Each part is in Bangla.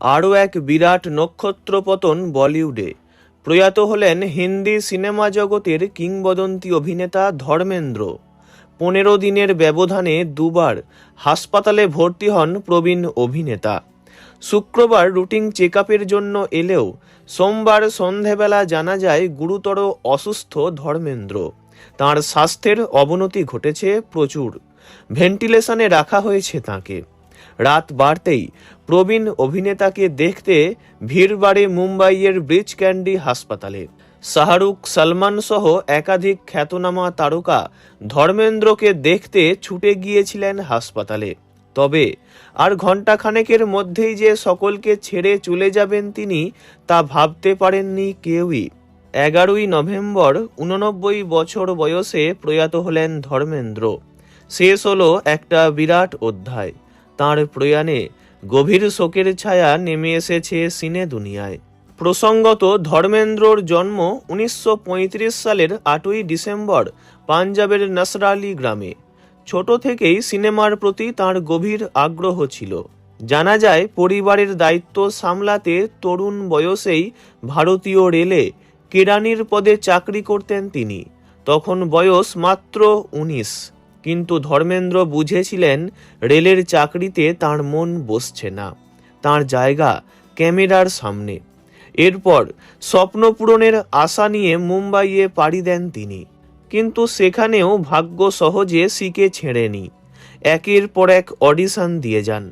আরও এক বিরাট নক্ষত্রপতন বলিউডে। প্রয়াত হলেন হিন্দি সিনেমা জগতের কিংবদন্তি অভিনেতা ধর্মেন্দ্র। 15 দিনের ব্যবধানে দুবার হাসপাতালে ভর্তি হন প্রবীণ অভিনেতা। শুক্রবার রুটিন চেকআপের জন্য এলেও সোমবার সন্ধেবেলা জানা যায় গুরুতর অসুস্থ ধর্মেন্দ্র। তাঁর স্বাস্থ্যের অবনতি ঘটেছে প্রচুর। ভেন্টিলেশনে রাখা হয়েছে তাঁকে। রাত বাড়তেই প্রবীণ অভিনেতাকে দেখতে ভিড় বাড়ে মুম্বাইয়ের ব্রিচ ক্যান্ডি হাসপাতালে। শাহরুখ, সালমান সহ একাধিক খ্যাতনামা তারকা ধর্মেন্দ্রকে দেখতে ছুটে গিয়েছিলেন হাসপাতালে। তবে আর ঘণ্টাখানেকের মধ্যেই যে সকলকে ছেড়ে চলে যাবেন তিনি, তা ভাবতে পারেননি কেউই। 11ই নভেম্বর 89 বছর বয়সে প্রয়াত হলেন ধর্মেন্দ্র। শেষ হলো একটা বিরাট অধ্যায়। তাঁর প্রয়াণে গভীর শোকের ছায়া নেমে এসেছে সিনে দুনিয়ায়। প্রসঙ্গত, ধর্মেন্দ্রর জন্ম 1935 সালের 8ই ডিসেম্বর পাঞ্জাবের নসরালি গ্রামে। ছোট থেকেই সিনেমার প্রতি তাঁর গভীর আগ্রহ ছিল। জানা যায়, পরিবারের দায়িত্ব সামলাতে তরুণ বয়সেই ভারতীয় রেলে কেরানির পদে চাকরি করতেন তিনি। তখন বয়স মাত্র 19। কিন্তু ধর্মেন্দ্র বুঝেছিলেন রেলের চাকরিতে তার মন বসছে না, তার জায়গা ক্যামেরার সামনে। এরপর স্বপ্ন পূরণের আশা নিয়ে মুম্বাইয়ে পাড়ি দেন তিনি। কিন্তু সেখানেও ভাগ্য সহজে শিকে ছেড়েনি। একের পর এক অডিশন দিয়ে যান।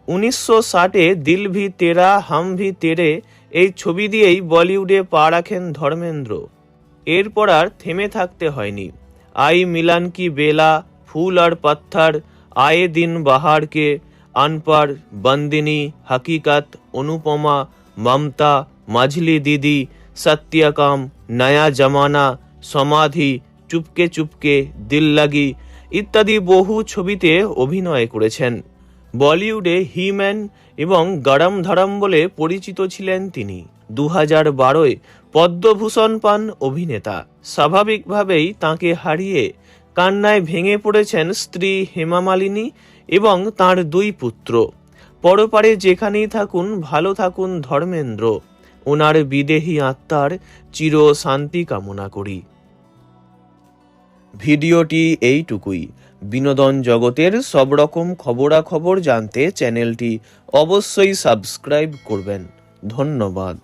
1960-এ দিল ভি তেরা হাম ভি তেরে এই ছবি দিয়েই বলিউডে পা রাখেন ধর্মেন্দ্র। এরপর আর থেমে থাকতে হয়নি। আই মিলান কি বেলা, ফুল আর পাত্থর, আয়ে দিন বাহার কে, আনপার, বন্দিনী, হকিকত, অনুপমা, মমতা, মাঝলি দিদি, সত্যকাম, নয়া জমানা, সমাধি, চুপকে চুপকে, দিল লাগি ইত্যাদি বহু ছবিতে অভিনয় করেছেন। বলিউডে হিম্যান এবং গরম ধরম বলে পরিচিত ছিলেন তিনি। 2012-এ পদ্মভূষণ পান অভিনেতা। স্বাভাবিকভাবেই তাঁকে হারিয়ে কান্নায় ভেঙে পড়েছেন স্ত্রী হেমা মালিনী এবং তাঁর 2 পুত্র। পরপারে যেখানেই থাকুন, ভালো থাকুন ধর্মেন্দ্র। ওনার বিদেহী আত্মার চির শান্তি কামনা করি। ভিডিওটি এইটুকুই। বিনোদন জগতের সব রকম খবরাখবর জানতে চ্যানেলটি অবশ্যই সাবস্ক্রাইব করবেন। ধন্যবাদ।